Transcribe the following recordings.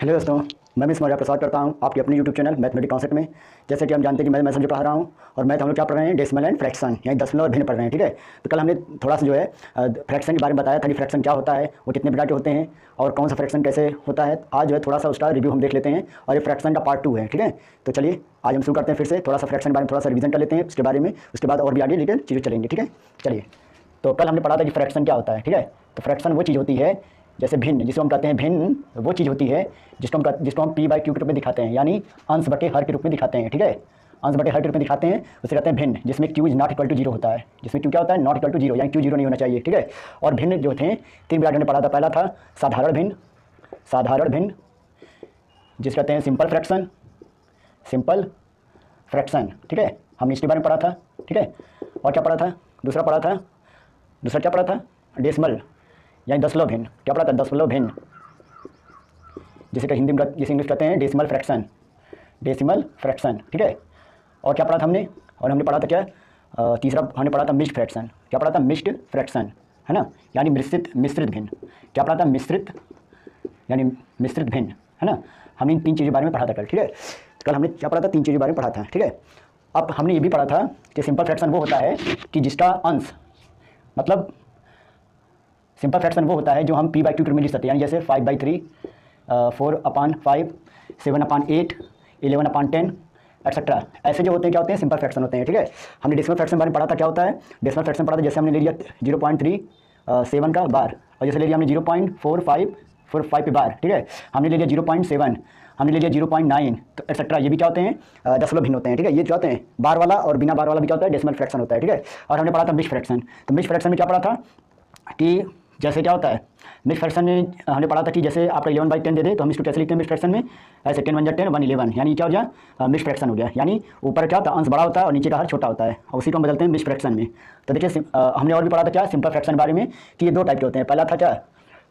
Hello दोस्तों, मैं miss Maurya प्रसाद करता हूं आपके अपने यूट्यूब चैनल मैथमेटिक कॉन्सेप्ट में। जैसे कि हम जानते हैं कि मैं सब्जेक्ट पढ़ा रहा हूं और मैथ हम लोग क्या पढ़ रहे हैं, डेसिमल एंड फ्रैक्शन यानी दशमलव और भिन्न पढ़ रहे हैं। ठीक है, तो कल हमने थोड़ा सा जो है फ्रैक्शन के बारे में बताया था कि फ्रैक्शन क्या होता है, वो कितने प्रकार के होते हैं और कौन सा फ्रैक्शन कैसे होता है। आज जो है थोड़ा सा उसका रिव्यू हम देख लेते हैं और ये फ्रैक्शन का पार्ट 2 है। ठीक है, तो चलिए आज हम शुरू करते हैं। फिर से थोड़ा सा फ्रैक्शन के बारे में थोड़ा सा रिवीजन कर लेते हैं उसके बारे में, उसके बाद और भी आगे लेकर चीज़ें चलेंगे। ठीक है, चलिए। तो कल हमने पढ़ा था कि फ्रैक्शन क्या होता है। ठीक है, तो फ्रैक्शन वो चीज़ होती है जैसे भिन्न, जिसको हम कहते हैं भिन्न, वो चीज़ होती है जिसको हम पी बाई क्यू के रूप में दिखाते हैं, यानी अंश बटे हर के रूप में दिखाते हैं। ठीक है, अंश बटे हर के रूप में दिखाते हैं, उसे कहते हैं भिन्न, जिसमें Q is not equal to zero होता है। जिसमें क्यू क्या होता है, नॉट इक्वल टू जीरो, यानी क्यू जीरो नहीं होना चाहिए। ठीक है, और भिन्न जो थे तीन प्रकार हमने पढ़ा था। पहला था साधारण भिन्न, साधारण भिन्न जिसे कहते हैं सिंपल फ्रैक्शन, सिंपल फ्रैक्शन। ठीक है, हमने इसके बारे में पढ़ा था। ठीक है, और क्या पढ़ा था, दूसरा क्या पढ़ा था, डेसिमल यानी दशमलव भिन्न। क्या पढ़ा था, दशमलव भिन्न, जिसे हिंदी में जिसे इंग्लिश कहते हैं डेसिमल फ्रैक्शन, डेसिमल फ्रैक्शन। ठीक है, और क्या पढ़ा था हमने, और हमने पढ़ा था क्या, तीसरा हमने पढ़ा था मिक्स्ड फ्रैक्शन। क्या पढ़ा था, मिक्स्ड फ्रैक्शन, है ना, यानी मिश्रित भिन्न। क्या पढ़ा था, मिश्रित यानी मिश्रित भिन्न, है ना। हमने इन तीन चीज़ों के बारे में पढ़ा था कल। ठीक है, कल हमने क्या पढ़ा था, तीन चीज़ों के बारे में पढ़ा था। ठीक है, अब हमने ये भी पढ़ा था कि सिंपल फ्रैक्शन वो होता है कि जिसका अंश, मतलब सिंपल फ्रैक्शन वो होता है जो हम पी बाई क्यू के रूप में लिख सकते हैं, यानी जैसे 5/3, 4/5, 7/8, 11/10 एक्सेट्रा। ऐसे जो होते हैं क्या होते हैं, सिंपल फ्रैक्शन होते हैं। ठीक है, हमने डेसिमल फ्रैक्शन बारे में पढ़ा था। क्या होता है डेसिमल फ्रैक्शन, पढ़ा था जैसे हमने ले लिया 0.37 का बार, और जैसे ले लिया हमने 0.45 पे बार। ठीक है, हमने ले लिया 0.7, हमने ले लिया 0.9, तो एक्सेट्रा। ये भी क्या होते हैं, दशमलव भिन्न होते हैं। ठीक है, ये क्या होते हैं, बार वाला और बिना बार वाला भी क्या होता है, डेसिमल फ्रैक्शन होता है। ठीक है, और हमने पढ़ा था मिक्स्ड फ्रैक्शन। तो मिक्स्ड फ्रैक्शन में क्या पढ़ा था कि जैसे क्या होता है मिक्स फ्रैक्शन में, हमने पढ़ा था कि जैसे आपका 11/10 दे दे तो हम इसको कैसे लिखते हैं मिक्स फ्रैक्शन में, ऐसे 10 1 10 1 11, यानी क्या हो गया, मिक्स फ्रैक्शन हो गया। यानी ऊपर क्या होता है, अंश बड़ा होता है और नीचे का हर छोटा होता है, और उसी को हम बदलते हैं मिक्स फ्रैक्शन में। तो देखिए हमने और भी पढ़ा था क्या, सिंपल फ्रैक्शन के बारे में, कि ये दो टाइप के होते हैं। पहला था क्या,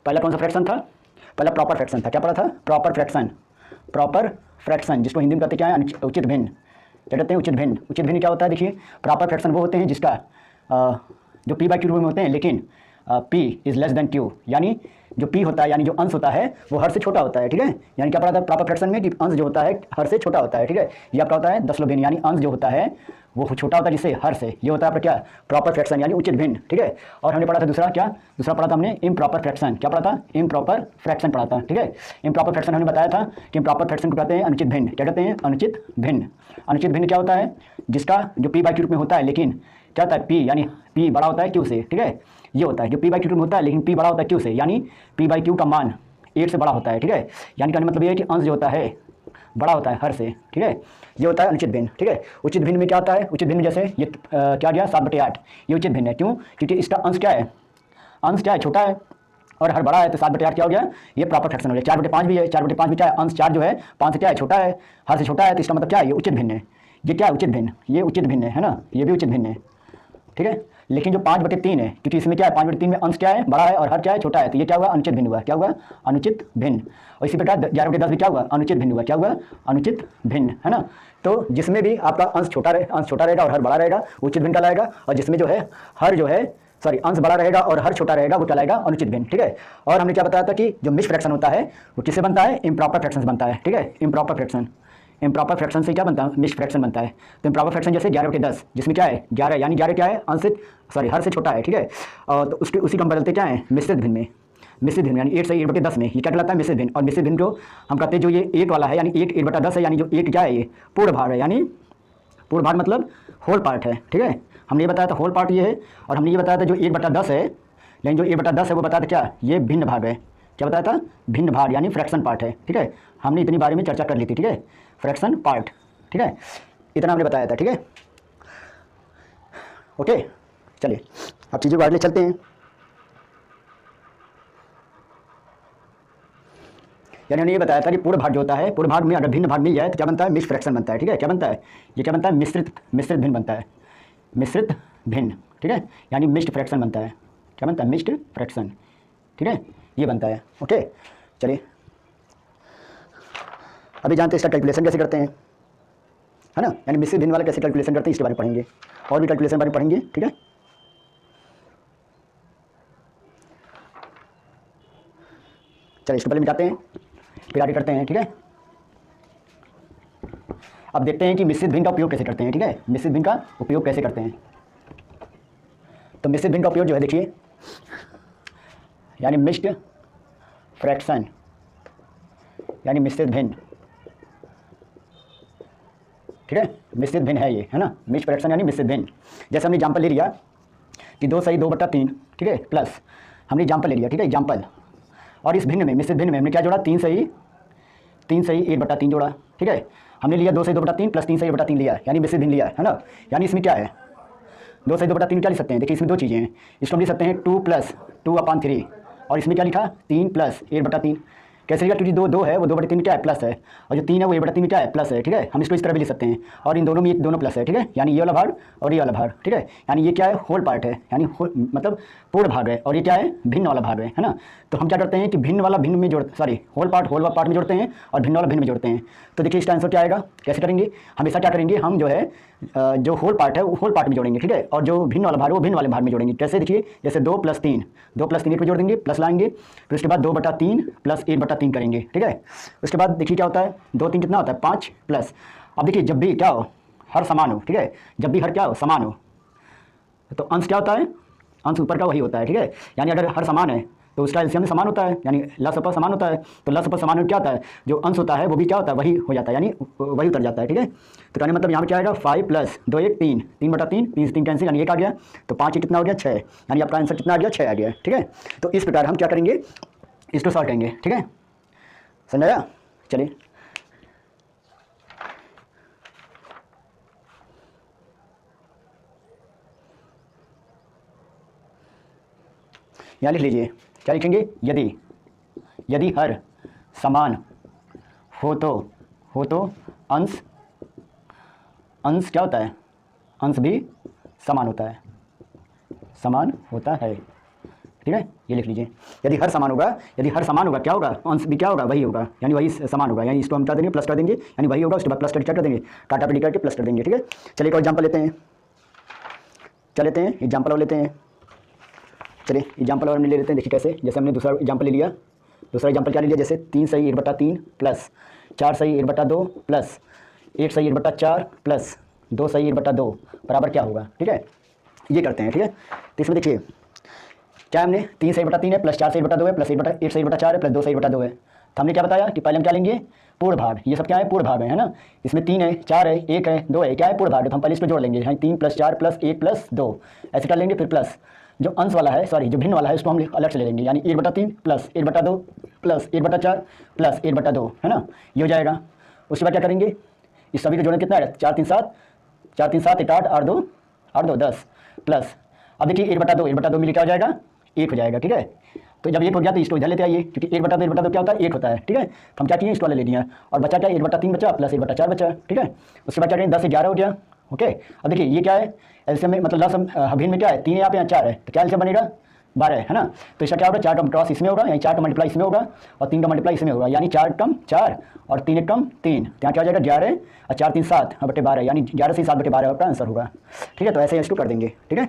पहला कौन सा फ्रैक्शन था, पहला प्रॉपर फ्रैक्शन था। क्या पढ़ा था, प्रॉपर फ्रैक्शन, प्रॉपर फ्रैक्शन, जिसको हिंदी में कहते क्या है, उचित भिन्न। क्या कहते हैं, उचित भिन्न। उचित भिन्न क्या होता है, देखिए प्रॉपर फ्रैक्शन वो होते हैं जिसका जो पी बाई क्यू में होते हैं, लेकिन P is less than Q, यानी जो P होता है, यानी जो अंश होता है वो हर से छोटा होता है। ठीक है, यानी क्या पढ़ा था प्रॉपर फ्रैक्शन में कि अंश जो होता है हर से छोटा होता है। ठीक है, ये आपका होता है दशमलव भिन्न, यानी अंश जो होता है वो छोटा होता है जिससे हर से, ये होता है आपका क्या, प्रॉपर फ्रैक्शन यानी उचित भिन्न। ठीक है, और हमने पढ़ा था दूसरा क्या, दूसरा पढ़ा था हमने इम्प्रॉपर फ्रैक्शन। क्या पढ़ा था, इम्प्रॉपर फ्रैक्शन पढ़ा था। ठीक है, इम्प्रॉपर फ्रैक्शन हमने बताया था कि इम्प्रॉपर फ्रैक्शन को कहते हैं अनुचित भिन्न। क्या कहते हैं, अनुचित भिन्न। अनुचित भिन्न क्या होता है, जिसका जो P बाई क्यू में होता है, लेकिन क्या होता है P, यानी P बड़ा होता है Q से। ठीक है, ये होता है जो P बाई क्यू में होता है, लेकिन P बड़ा होता है Q से, यानी P बाई क्यू का मान 8 से बड़ा होता है। ठीक है, यानी कहने मतलब ये है कि अंश जो होता है बड़ा होता है हर से। ठीक है, ये होता है अनुचित भिन्न। ठीक है, उचित भिन्न में क्या होता है, उचित भिन्न जैसे ये क्या गया 7/8, ये उचित भिन्न है। क्यों, क्योंकि इसका अंश क्या है, अंश क्या है, छोटा है और हर बड़ा है, तो 7/8 क्या हो गया, ये प्रॉपर फ्रैक्शन हो गया। 4/5 भी है, 4/5 भी क्या है, अंश 4 जो है 5 से क्या है, छोटा है, हर से छोटा है, तो इसका मतलब क्या है, ये उचित भिन्न है। ये क्या है, उचित भिन्न, ये उचित भिन्न है ना, ये भी उचित भिन्न है। ठीक है, लेकिन जो 5/3 है, क्योंकि इसमें क्या है 5/3 में अंश क्या है, बड़ा है और हर क्या है, छोटा है, तो ये क्या हुआ, अनुचित भिन्न हुआ। क्या हुआ, अनुचित भिन्न। और इसी प्रकार 11/10 भी क्या हुआ, अनुचित भिन्न हुआ। क्या हुआ, अनुचित भिन्न, है ना। तो जिसमें भी आपका अंश छोटा रहेगा और हर बड़ा रहेगा, उचित भिन्न कहलाएगा, और जिसमें जो है हर जो है अंश बड़ा रहेगा और हर छोटा रहेगा, वो कहलाएगा अनुचित भिन्न। ठीक है, और हमने क्या बताया था कि जो मिक्स्ड फ्रैक्शन होता है वो किससे बनता है, इम्प्रॉपर फ्रैक्शन से बनता है। ठीक है, इम्प्रॉपर फ्रैक्शन, इम्प्रॉपर फ्रैक्शन से क्या बनता है, मिक्स्ड फ्रैक्शन बनता है। तो इम्प्रॉपर फ्रैक्शन जैसे 11/10, जिसमें क्या है 11, यानी 11 क्या है, अंश से हर से छोटा है। ठीक है, और तो उसी को हम बदलते क्या है, मिश्रित भिन्न में। मिश्रित भिन्न यानी 8 से 8/10 में, ये क्या कहलाता है, मिश्रित भिन्न। और मिश्रित भिन्न जो हम कहते हैं जो ये 8 वाला है, यानी 8/10 है, यानी जो 8 क्या है, ये पूर्ण भाग है, यानी पूर्ण भाग मतलब होल पार्ट है। ठीक है, हमने ये बताया था होल पार्ट ये है, और हमने ये बताया था जो 8/10 है, लेकिन जो 8/10 है वो बताया था क्या, ये भिन्न भाग है। क्या बताया था, भिन्न भाग यानी फ्रैक्शन पार्ट है। ठीक है, हमने इतनी बारे में चर्चा कर ली थी। ठीक है, फ्रैक्शन पार्ट। ठीक है, इतना हमने बताया था। ठीक है, ओके, चलिए अब चीज़ों को आगे चलते हैं। यानी हमने ये बताया था कि पूर्ण भाग जो होता है, पूर्ण भाग में अगर भिन्न भाग मिल जाए तो क्या बनता है, मिक्स्ड फ्रैक्शन बनता है। ठीक है, क्या बनता है, ये क्या बनता है, मिश्रित भिन्न बनता है, मिश्रित भिन्न। ठीक है, यानी मिक्स्ड फ्रैक्शन बनता है। क्या बनता है, मिक्स्ड फ्रैक्शन। ठीक है, ये बनता है। ओके, चलिए अभी जानते हैं इसका कैलकुलेशन कैसे करते हैं, है ना, यानी मिश्रित भिन्न वाला कैसे कैलकुलेशन करते हैं, इसके बारे में पढ़ेंगे, और भी कैलकुलेशन बारे में पढ़ेंगे। ठीक है, चलिए इसको पहले मिटाते हैं। फिर आगे करते हैं, ठीक है। अब देखते हैं कि मिश्रित भिन्न का उपयोग कैसे करते हैं, ठीक है। मिश्रित भिन्न का उपयोग कैसे करते हैं। तो मिश्रित भिन्न का उपयोग जो है देखिए, यानी मिक्स्ड फ्रैक्शन, यानी मिश्रित भिन्न, ठीक है। मिश्रित भिन्न है ये, है ना। मिक्स्ड फ्रैक्शन यानी मिश्रित भिन्न। जैसे हमने एग्जाम्पल ले लिया कि 2 सही 2/3, ठीक है, प्लस हमने एग्जाम्पल ले लिया, ठीक है, एग्जाम्पल। और इस भिन्न में, मिश्रित भिन्न में हमने क्या जोड़ा, 3 सही 1/3 जोड़ा, ठीक है। हमने लिया 2 सही 2/3 प्लस 3 सही 1/3 लिया, यानी मिश्रित भिन्न लिया, है ना। यानी इसमें क्या है, 2 सही 2/3 क्या लिख सकते हैं, देखिए इसमें दो चीज़ें हैं। इसको हम लिख सकते हैं 2 + 2/3, और इसमें क्या लिखा 3 + 1/3। कैसे लिखा, क्योंकि 2 है वो 2/3 क्या है, प्लस है, और जो 3 है वो 1/3 क्या है, प्लस है, ठीक है। हम इसको इस तरह भी लिख सकते हैं, और इन दोनों में दोनों प्लस है, ठीक है। यानी ये वाला भाग और ये वाला भाग, ठीक है। यानी ये क्या है, होल पार्ट है, यानी मतलब पूर्ण भाग है, और ये क्या है, भिन्न वाला भाग है ना। तो हम क्या करते हैं कि भिन्न वाला भिन्न में होल पार्ट में जोड़ते हैं, और भिन्न वाला भिन्न में जोड़ते हैं। तो देखिए इसका आंसर क्या आएगा, कैसे करेंगे, हमेशा क्या करेंगे, हम जो है जो होल पार्ट है वो होल पार्ट में जोड़ेंगे, ठीक है। और जो भिन्न वाला भाग है वो भिन्न वाले भाग में जोड़ेंगे। कैसे, देखिए जैसे 2 + 3 एक पे जोड़ देंगे, प्लस लाएंगे, फिर उसके बाद 2/3 प्लस 1/3 करेंगे, ठीक है। उसके बाद देखिए क्या होता है, 2 3 कितना होता है, 5 प्लस। अब देखिए जब भी क्या हो, हर समान हो, ठीक है, जब भी हर क्या हो, समान हो, तो अंश क्या होता है, अंश ऊपर का वही होता है, ठीक है। यानी अगर हर समान है तो उसका एलसीएम भी समान होता है, यानी लसअप समान होता है। तो लसअप समान में क्या होता है, जो अंश होता है वो भी क्या होता है, वही हो जाता है, यानी वही उतर जाता है, ठीक है। तो कहने मतलब यहाँ पर क्या आएगा, 5 + 2 1 3 3/3 3 3 कैंसिल, यानी 1 आ गया। तो 5 कितना हो गया, 6, यानी आपका आंसर कितना आ गया, 6 आ गया, ठीक है। तो इस प्रकार हम क्या करेंगे, इसको सॉल्व करेंगे, ठीक है, समझाया। चलिए यहाँ लिख लीजिए, क्या लिखेंगे, यदि हर समान हो तो अंश क्या होता है, अंश भी समान होता है, ठीक है। ये लिख लीजिए, यदि हर समान होगा क्या होगा, अंश भी क्या होगा, वही होगा, यानी वही समान होगा। यानी इसको हम क्या देंगे, प्लस कर देंगे, यानी वही होगा। उसके बाद प्लस करके क्या कर देंगे, काटा पीटी करके प्लस कर देंगे, ठीक है। चलिए एक एग्जाम्पल लेते हैं, एग्जाम्पल और लेते हैं। चलिए एग्जाम्पल और हम ले लेते हैं, देखिए कैसे। जैसे हमने दूसरा एग्जाम्पल ले लिया, दूसरा एग्जाम्पल क्या ले लिया, जैसे 3 सही 1/3 प्लस 4 सही 1/2 प्लस 1 सही 1/4 प्लस 2 सही 1/2 बराबर क्या होगा, ठीक है। ये करते हैं, ठीक है। तो इसमें देखिए क्या हमने 3 सही 1/3 है प्लस 4 सही 1/2 है प्लस 1 सही 1/4 है प्लस 2 सही 1/2 है। तो हमने क्या बताया कि पहले हम क्या लेंगे, पूर्ण भाग। ये सब क्या है, पूर्ण भाग है ना। इसमें 3 है, 4 है, 1 है, 2 है, क्या है, पूर्ण भाग है। तो हम पहले इस पर जोड़ लेंगे, यानी 3 + 4 + 1 + 2 ऐसे कर लेंगे। फिर प्लस जो अंश वाला है, जो भिन्न वाला है, उसको हम अलग से ले लेंगे, यानी 1/3 प्लस 1/2 प्लस 1/4 प्लस 1/2, है ना, ये हो जाएगा। उसके बाद क्या करेंगे, इस सभी को जोड़ना कितना है, 4 3 7 8 8 2 10 प्लस, अब देखिए 1/2 मिली क्या हो जाएगा, 1 हो जाएगा, ठीक है। तो जब 1 हो गया तो इसको इधर लेते आइए, क्योंकि 1/2 क्या होता है, 1 होता है, ठीक है। तो हम क्या किए, इसको वाले ले लिया, और बचा क्या, 1/3 बचा प्लस 1/4 बचा, ठीक है। उसके बाद क्या करेंगे, 10 से 11 हो गया, ओके। अब देखिए ये क्या है, एलसीएम में मतलब लसम भिन्न में क्या है, 3 यहाँ पे 4 है, तो क्या एलसीएम बनेगा, 12 है ना। तो इसका क्या होगा, 4 का क्रॉस इसमें होगा, यानी 4 का मल्टीप्लाई इसमें होगा, और 3 का मल्टीप्लाई इसमें होगा, यानी 4 कम 4 और 3 कम 3। तो यहाँ क्या हो जाएगा, 11 और 4 3 7 बटे 12, यानी 11 से 7 बटे 12 आपका आंसर होगा, ठीक है। तो ऐसे इसको कर देंगे, ठीक है।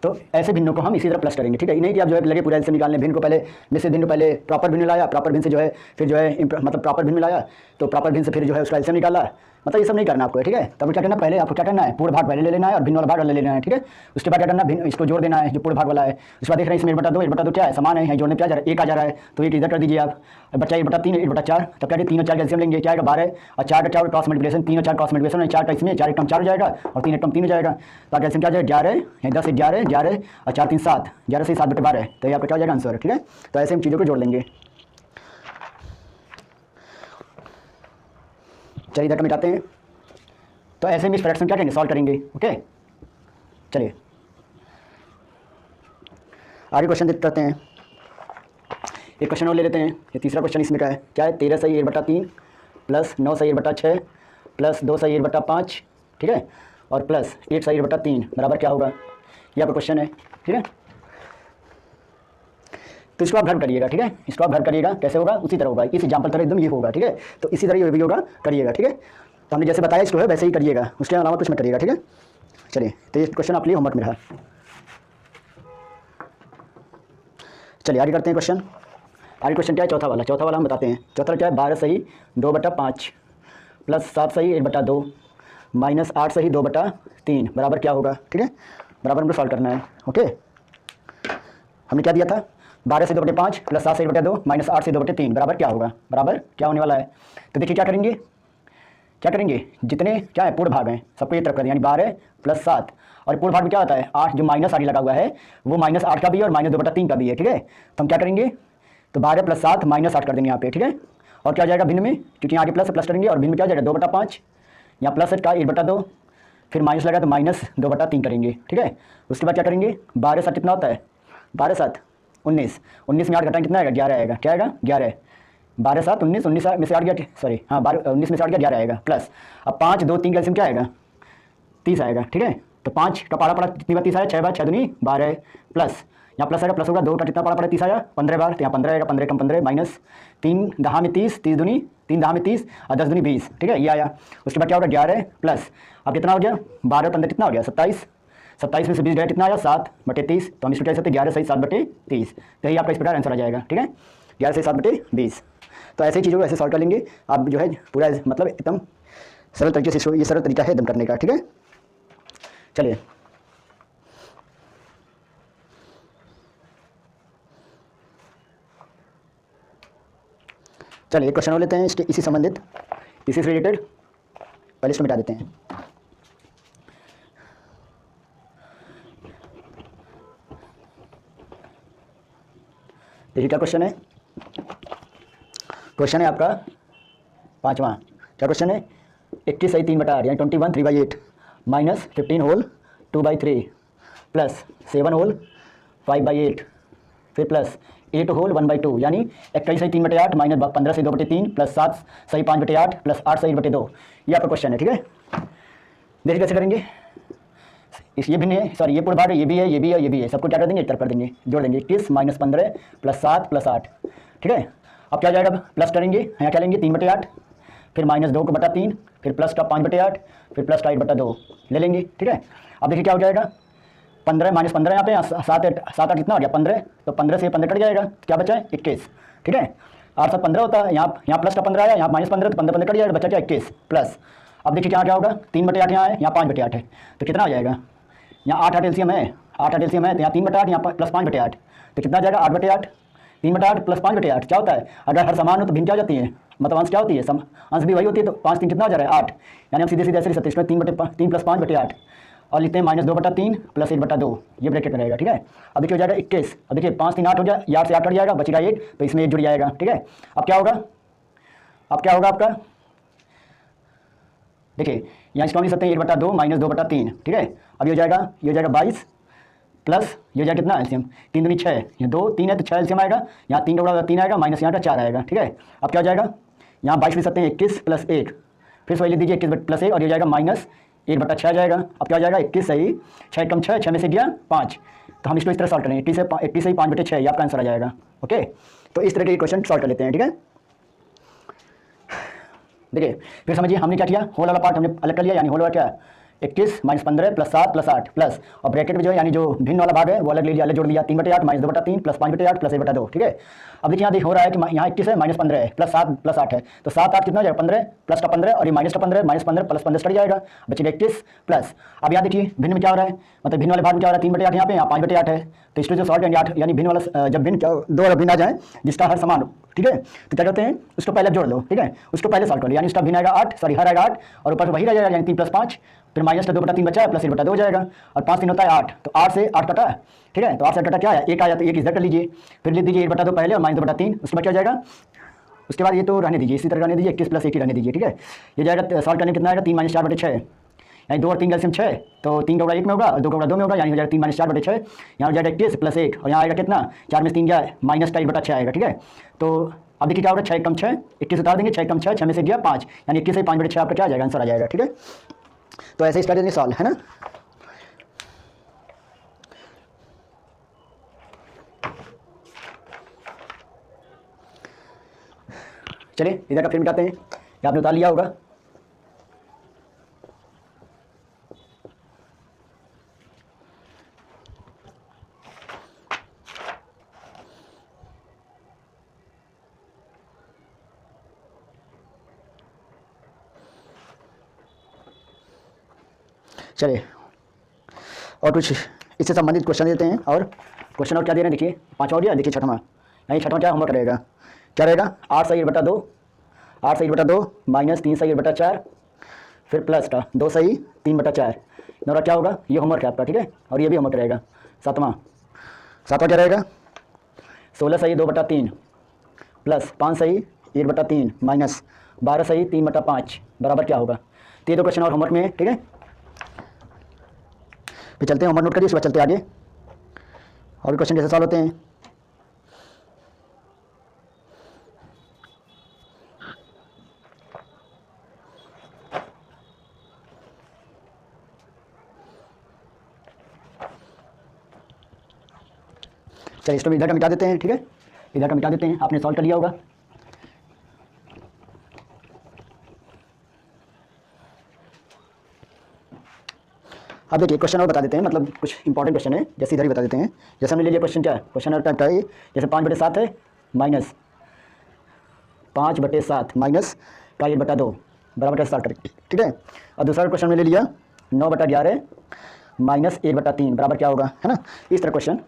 तो ऐसे भिन्नों को हम इसी तरह प्लस करेंगे, ठीक है। नहीं कि आप जो है लगे पूरा एलसीएम निकालने, भिन्न को पहले मिश्रित भिन्न पहले प्रॉपर भिन्न लाया, प्रॉपर भिन्न से जो है फिर जो है मतलब प्रॉपर भिन्न लाया, तो प्रॉपर भिन्न से फिर जो है उसका एलसीएम निकाला, मतलब ये सब नहीं करना आपको, ठीक है। तब क्या करना, पहले आपको क्या करना है, पूर्ण भाग पहले ले लेना है और भिन्न वाला भाग ले लेना है, ठीक है। उसके बाद क्या करना, भिन्न इसको जोड़ देना है जो पूर्ण भाग वाला है। उसके बाद देख रहे हैं इसमें 1/2 क्या है, समान है, जोड़ने क्या जा रहा है, 1 आ जा रहा है, तो 1 इधर कर दीजिए आप, बच्चा 1/3 1/4, तब क्या 3 और 4 एलसीएम लेंगे, क्या आएगा 12 और 4 का 4 क्रॉस मल्टीप्लिकेशन, 3 और 4 क्रॉस मल्टीप्लिकेशन, 4 का इसमें 4 कम 4 हो जाएगा और 3 कम 3 हो जाएगा। तो एलसीएम क्या जाएगा, 11 यानी 10 11 11 और 4 3 7, 11 से 7 बटे 12, तो ये आपका क्या हो जाएगा आंसर, ठीक है। तो ऐसे हम चीज़ों को जोड़ लेंगे। चलिए इधर मिटाते हैं। तो ऐसे में इस फ्रैक्शन क्या करेंगे, सॉल्व करेंगे, ओके। चलिए आगे क्वेश्चन देखते रहते हैं, एक क्वेश्चन और ले लेते हैं। ये तीसरा क्वेश्चन इसमें क्या है 13 सही 1/3 प्लस 9 सही 1/6 प्लस 2 सही 1/5, ठीक है, और प्लस 1 सही 1/3 बराबर क्या होगा, ये आपका क्वेश्चन है, ठीक है। तो इसको आप घर करिएगा, ठीक है। इसको आप घर करिएगा, कैसे होगा, उसी तरह होगा, इस एग्जाम्पल तरह एकदम ये होगा, ठीक है। तो इसी तरह ये भी होगा, करिएगा, ठीक है। तो हमने जैसे बताया इसको है वैसे ही करिएगा, उसके अलावा कुछ मत करिएगा, ठीक है। चलिए तो ये क्वेश्चन आप लिए होमवर्क में रहा। चलिए आगे करते हैं क्वेश्चन। आगे क्वेश्चन क्या है, चौथा वाला हम बताते हैं। चौथा क्या है, 12 सही 2/5 प्लस 7 सही 1/2 माइनस 8 सही 2/3 बराबर क्या होगा। ठीक है, बराबर हमको सॉल्व करना है। ओके, हमने क्या दिया था, 12 से 2/5 प्लस 7 से 1/2 माइनस 8 से 2/3 बराबर क्या होगा, बराबर क्या होने वाला है। तो देखिए क्या करेंगे, जितने क्या है पूर्ण भाग हैं सबको एक तरफ कर दें, यानी 12 प्लस 7 और पूर्ण भाग में क्या होता है 8, जो माइनस आगे लगा हुआ है वो माइनस 8 का भी है और माइनस 2/3 का भी है। ठीक है, तो हम क्या करेंगे, तो 12 प्लस 7 माइनस 8 कर देंगे यहाँ पे। ठीक है, और क्या हो जाएगा भिन्न में, क्योंकि आगे प्लस प्लस करेंगे और भिन्न में क्या हो जाएगा 2/5, यहाँ प्लस का 1/2, फिर माइनस लगा तो माइनस 2/3 करेंगे। ठीक है, उसके बाद क्या करेंगे, 12 7 कितना होता है, 12 7 19, 19 में 8 घटाएं कितना आएगा, 11 आएगा। क्या आएगा, 11। 12 7 19, 19 में से 8 गया, सॉरी हाँ 19 में से 8 गया 11 आएगा प्लस, अब 5 2 3 का एलसीएम क्या आएगा, 30 आएगा। ठीक है, तो 5 का पारा पड़ा कितनी बार 30 आया, 6 बार 6 दूनी 12 प्लस यहाँ प्लस आएगा, प्लस होगा 2 का कितना पारा पड़ा 30 आया 15 बार, तो यहाँ 15 आएगा, 15 कम 15 माइनस 3 दहा में 30, 30 दूनी 3 दहा में 30 और 10 दूनी 20। ठीक है, ये आया। उसके बाद क्या होगा 11 प्लस, अब कितना हो गया 12 15 कितना हो गया 27, 27 में से 20 गया कितना आया 7/30, तो हम इसको कह सकते हैं 11 सही 7/30, तो यही आपका इस प्रकार आंसर आ जाएगा। ठीक है, 11 सही 7/20। तो ऐसी चीज़ों को ऐसे सॉल्व कर लेंगे आप, जो है पूरा मतलब एकदम सरल तरीके से, ये सरल तरीका है एकदम करने का। ठीक है, चलिए एक क्वेश्चन और लेते हैं इसके इसी संबंधित, इसी से रिलेटेड। पहले इसको मिटा देते हैं। देखिए क्या क्वेश्चन है, क्वेश्चन है आपका 5वां। क्या क्वेश्चन है, 21 सही 3/8 यानी 21 3/8 माइनस 15 होल 2/3 प्लस 7 होल 5/8 फिर प्लस 8 होल 1/2 यानी 21 सही 3/8 माइनस 15 सही 2/3 प्लस 7 सही 5/8 प्लस 8 सही 1/2, ये आपका क्वेश्चन है। ठीक है, देखिए कैसे करेंगे, ये भी नहीं, सॉरी ये पूर्ण भाग है, ये भी है, ये भी है, ये भी है, सबको क्या कर देंगे एक तरफ कर देंगे, जोड़ देंगे 21 माइनस 15 प्लस 7 प्लस 8। ठीक है, अब क्या जाएगा, प्लस करेंगे, यहाँ क्या लेंगे 3/8 फिर माइनस 2/3 फिर प्लस का 5/8 फिर प्लस का 1/2 ले लेंगे। ठीक है, अब देखिए क्या हो जाएगा, 15 माइनस 15 यहाँ पे 7 8 कितना हो गया 15, तो 15 से 15 कट जाएगा, क्या बचा है 21। ठीक है, 8 7 15 होता है, यहाँ प्लस का 15 आया, यहाँ माइनस 15, तो 15 15 कट जाएगा, बचा क्या 21 प्लस। अब देखिए क्या होगा 3/8 यहाँ है, यहाँ 5/8 है, तो कितना आ जाएगा, यहाँ 8 8 एलसीएम है, 8 8 एलसीएम है, तो यहाँ 3/8 यहाँ प्लस 5/8, तो कितना आ जाएगा 8/8, 3/8 प्लस 5/8 क्या होता है, अगर हर समान हो तो भिन्न क्या हो जाती है, मतलब अंश क्या होती है, अंश भी वही होती है, तो 5 3 कितना हो जा रहा है 8, यानी हम सीधे सीधे ऐसे लिख सकते हैं, इसमें 3 प्लस 5/8 और लिखते हैं माइनस 2/3 प्लस 1/2, ये ब्रैकेट में रहेगा। ठीक है, अब देखिए हो जाएगा 21, अब देखिए 5 3 8 हो जाए, 8 से 8 कट जाएगा, बचेगा 1, तो इसमें 1 जुड़ जाएगा। ठीक है, अब क्या होगा, आपका देखिए यहाँ इसको हम लिख सकते हैं 1/2 माइनस 2/3। ठीक है, अब ये हो जाएगा 22 प्लस ये हो जाएगा कितना एलसीएम, 3 दूनी 6, ये 2 3 है तो 6 एलसीएम आएगा, यहाँ 3 का 3 आएगा माइनस यहाँ का 4 आएगा। ठीक है, अब क्या हो जाएगा, यहाँ 22 लिख सकते हैं 21 प्लस 1, फिर से वही लिख दीजिए 21 प्लस 1 और ये हो जाएगा माइनस 1/6 जाएगा। अब क्या हो जाएगा 21 सही 6 कम 6, 6 में से गया 5, तो हम इसको इस तरह सॉल्व करें, 80 से 5/6 ये आपका आंसर आ जाएगा। ओके, तो इस तरह के क्वेश्चन सॉल्व कर लेते हैं। ठीक है, देखिए फिर समझिए हमने क्या किया, होल वाला पार्ट हमने अलग कर लिया, यानी होल वाला क्या 21 माइनस 15 प्लस 7 प्लस 8 प्लस और ब्रैकेट में जो है यानी जो भिन्न वाला भाग है वो अलग ले लिया, अलग जोड़ दिया 3/8 माइनस 2/3 प्लस 5/8 प्लस 1/2। ठीक है, अब देखिए यहाँ देख हो रहा है कि यहाँ 21 है माइनस 15 है प्लस 7 प्लस 8 है, तो 7 8 कितना हो जाएगा 15 प्लस का 15 और ये माइनस का 15 माइनस 15 प्लस 15 कट जाएगा, बचेगा 21 प्लस। अब यहाँ देखिए भिन्न में क्या हो रहा है, मतलब भिन्न वाले भाग में क्या हो रहा है 3/8 यहाँ पे, यहाँ 5/8 है, तो इसको जो सॉल्व करेंगे 8 यानी भिन्न वाला जब भिन्न दो और भिन्न आ जाए जिसका हर समान। ठीक है, तो क्या करते हैं उसको पहले जोड़ लो। ठीक है, उसको पहले सॉल्व कर लो, यानी इसका भिन्न आएगा 8, सॉरी हर आएगा 8 और ऊपर से वही रह जाएगा यानी 3 प्लस 5 फिर माइनस का 2/3 बचा है प्लस 1/2 हो जाएगा, और 5 3 होता है 8, तो 8 से 8 कटा। ठीक है, तो 8 से 8 कटा क्या है, 1 आया, तो 1 इधर कर लीजिए, फिर लिख दीजिए 1/2 पहले और माइनस 2/3, उसके बाद क्या हो जाएगा, उसके बाद ये तो रहने दीजिए, इसी तरह रहने दीजिए 21 प्लस 1 ही रहने दीजिए। ठीक है, ये जाएगा सॉल्व करने कितना आएगा 3 माइनस 4/6, यानी 2 और 3 एलसीएम 6, तो 3 का गुणा 1 में होगा और 2 का गुणा 2 में होगा, यानी हो जाएगा 3 माइनस 4/6, यहाँ हो जाएगा 21 प्लस 1 और यहाँ आएगा कितना 4 में से 3 गया माइनस का 1/6 आएगा। ठीक है, तो अब देखिए क्या होगा 6 कम 6 21 उतार देंगे, 6 कम 6 6 में से गया 5, यानी 21 से 5/6 आपका क्या आ जाएगा आंसर आ जाएगा। ठीक है, तो ऐसे स्टार्ट करेंगे सॉल्व, है ना। चलिए इधर का फिर मिटाते हैं, ये आपने उतार लिया होगा। चलिए और कुछ इससे संबंधित क्वेश्चन देते हैं। और क्वेश्चन और क्या दे रहे हैं देखिए, पाँचवा हो गया। देखिए छठवां, यानी छठवां क्या होमवर्क रहेगा, क्या रहेगा, 8 सही 1/2, 8 सही 1/2 माइनस 3 सही 1/4 फिर प्लस का 2 सही 3/4। नौरा क्या होगा, ये होमवर्क है आपका, ठीक है। और ये भी होमवर्क रहेगा। सातवां क्या रहेगा, 16 सही 2/3 प्लस 5 सही 1/3 माइनस 12 सही 3/5 बराबर क्या होगा। तो ये दो क्वेश्चन और होमवर्क में है, ठीक है। फिर चलते हैं, होमवर्क नोट करिए, उसके बाद चलते हैं आगे और क्वेश्चन कैसे सॉल्व होते हैं। चलिए इसको इधर का मिटा देते हैं, ठीक है, इधर का मिटा देते हैं। आपने सॉल्व कर लिया होगा। अब देखिए क्वेश्चन और बता देते हैं, मतलब कुछ इंपॉर्टेंट क्वेश्चन है, जैसे इधर ही बता देते हैं। जैसे हमने ले लिया क्वेश्चन, क्या है क्वेश्चन और टाइप का है, जैसे 5/7 है माइनस 5/7 माइनस का 1/2 बराबर का स्टार्ट करें, ठीक है। और दूसरा क्वेश्चन में ले लिया 9/11 माइनस 1/3 बराबर क्या होगा, है ना। इस तरह क्वेश्चन,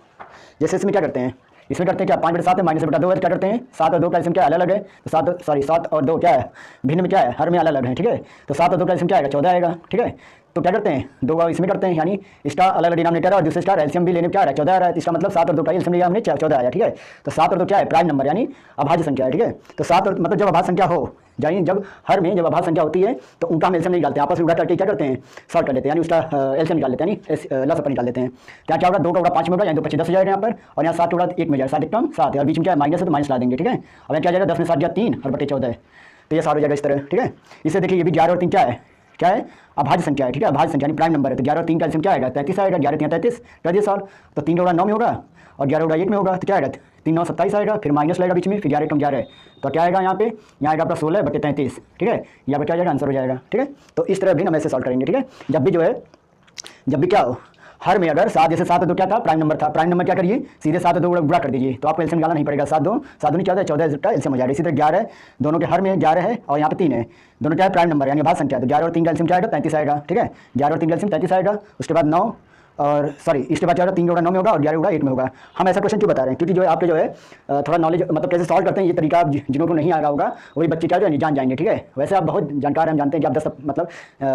जैसे इसमें क्या करते हैं, इसमें करते हैं क्या, 5/7 है माइनस 1/2 है, क्या करते हैं 7 और 2 का एलसीएम क्या अलग अलग है, तो 7 और 2 क्या है भिन्न में, क्या है हर में अलग अलग है, ठीक है। तो 7 और 2 का एलसीएम क्या आएगा, 14 आएगा, ठीक है। तो क्या करते हैं, दो का इसमें करते हैं, यानी इसका अलग अलग डिनोमिनेटर और दूसरे स्टार एलसीएम भी लेने में क्या आ रहा है, 14 आ रहा है। तो इसका मतलब 7 और 2 का एलसीएम लिया हमने 14 आया, ठीक है। तो 7 और 2 क्या है, प्राइम नंबर यानी अभाज्य संख्या है, ठीक है। तो 7 और मतलब जब अभाज्य संख्या हो, यानी जब हर में जब अभाज्य संख्या होती है तो उनका हम एलसीएम नहीं निकालते, आपस में उड़ा करके क्या करते हैं, सॉल्व कर लेते हैं, यानी उसका एलसीएम निकाल लेते हैं, यानी लसअप निकाल लेते हैं। क्या होगा, 2 का उड़ा 5 में होगा, यानी 2 25 10 हो जाएगा यहाँ पर, और यहाँ 7 का उड़ा 1 में जाएगा, 7 कम 7 है, और बीच में क्या है माइनस है तो माइनस ला देंगे, ठीक है। अब क्या जाएगा, 10 में 7 गया 3 और बटे 14 है, तो ये 7 हो जाएगा इस तरह, ठीक है। इसे देखिए ये भी 11 और 3 क्या है अभाज्य संख्या है, ठीक है, अभाज्य संख्या यानी प्राइम नंबर है। तो 11 और 3 का एलसीएम क्या आएगा, 33 आएगा, 11 3 33 कर दिए सॉल्व। तो 3 का 9 में होगा और 11 का 1 में होगा, तो क्या आएगा 3 9 27 आएगा, फिर माइनस लगेगा बीच में, फिर 11 कम 11 तो क्या आएगा यहाँ आएगा आपका 16/33, ठीक है। यहाँ पे क्या जाएगा, आंसर हो जाएगा, ठीक है। तो इस तरह भी हम ऐसे सॉल्व करेंगे, ठीक है। जब भी क्या हो, हर में अगर 7 जैसे 7 और 2 क्या था, प्राइम नंबर था, प्राइम नंबर क्या करिए, सीधे 7 और 2 गुणा कर दीजिए, तो आपको एलसीएम निकालना नहीं पड़ेगा। 7 2 नहीं 14 14 का एलसीएम हो जाएगा। इसी तरह 11 दोनों के हर में 11 है और यहाँ पे 3 है, दोनों क्या है प्राइम नंबर यानी अभाज्य संख्या। तो 11 और 3 का एलसीएम क्या आएगा, 33 आएगा, ठीक है। 11 और 3 का एलसीएम 33 आएगा, उसके बाद 9 और सॉरी इसके बाद क्या होगा, 3 का 9 में होगा और 11 का 1 में होगा। हम ऐसा क्वेश्चन क्यों बता रहे हैं, क्योंकि जो है आपके जो है थोड़ा नॉलेज मतलब कैसे सॉल्व करते हैं ये तरीका, आप जिनको को नहीं आ रहा होगा वही बच्चे क्या जो है जान जाएंगे, ठीक है। वैसे आप बहुत जानकार हैं, हम जानते हैं कि आप 10 मतलब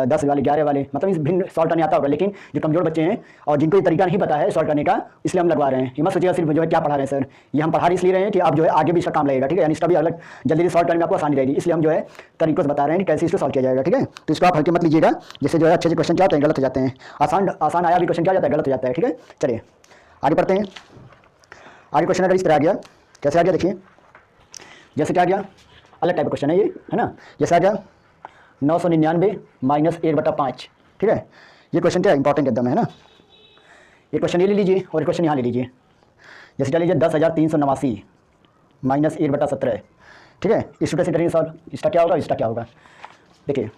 10 वाले 11 वाले मतलब इस भिन्न सॉल्व करने आता होगा, लेकिन जो कमजोर बच्चे हैं और जिनको ये तरीका नहीं पता है सॉल्व करने का, इसलिए हम लगवा रहे हैं। ये मत सोचिएगा सिर्फ जो है क्या पढ़ा रहे हैं सर, ये हम पढ़ा इसलिए रहे हैं कि आप जो है आगे भी इसका काम लगेगा, ठीक है। यानी इसका भी अलग जल्दी सॉल्व करने में आपको आसानी रहेगी, इसलिए हम जो है तरीकों से बता रहे हैं कि कैसे इसको सॉल्व किया जाएगा, ठीक है। तो इसको आप हल्के मत लीजिएगा, जिससे जो है अच्छे क्वेश्चन क्या होते हैं गलत हो जाते हैं, आसान आया भी क्वेश्चन क्या जाता है गलत हो जाता है, ठीक है। चलिए आगे पढ़ते हैं। आगे क्वेश्चन अगर इस तरह आ गया, कैसे आ गया देखिए, जैसे क्या आ गया, अलग टाइप का क्वेश्चन है ये, है ना। जैसे आ गया 999 माइनस 1/5, ठीक है। ये क्वेश्चन क्या है, इंपॉर्टेंट एकदम है ना। ये क्वेश्चन ये ले लीजिए और क्वेश्चन यहाँ ले लीजिए। जैसे क्या लीजिए 10,389 माइनस 1/17, ठीक है। इस तरह से करेंगे सॉल्व, इसका क्या होगा, इसका क्या होगा। देखिए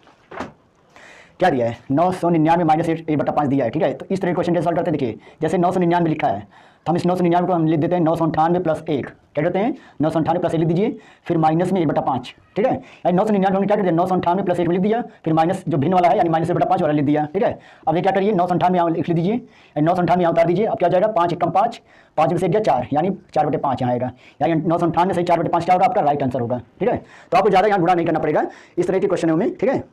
क्या दिया है, 999 माइनस 1/5 दिया है, ठीक है। तो इस तरह क्वेश्चन कैसे सॉल्व करते हैं, देखिए जैसे 999 लिखा है तो हम इस 999 को हम लिख देते हैं 998 प्लस 1, क्या कहते हैं 998 प्लस 1 लिख दीजिए, फिर माइनस में 1/5, ठीक है। यानी 999 हमने क्या कर दिया, 998 प्लस 1 में लिख दिया, फिर माइनस जो भिन्न वाला है यानी माइनस 1/5 वाला लिख दिया, ठीक है। अब ये क्या करिए 998 यहाँ लिख दीजिए, 998 यहाँ उतार दीजिए। अब क्या जाएगा 5 1 5, 5 में से गया 4 यानी 4/5 यहाँ आएगा, यानी 998 से 4/5 क्या होगा आपका राइट आंसर होगा, ठीक है। तो आपको ज़्यादा यहाँ गुणा नहीं करना पड़ेगा इस तरह के क्वेश्चनों में, ठीक है।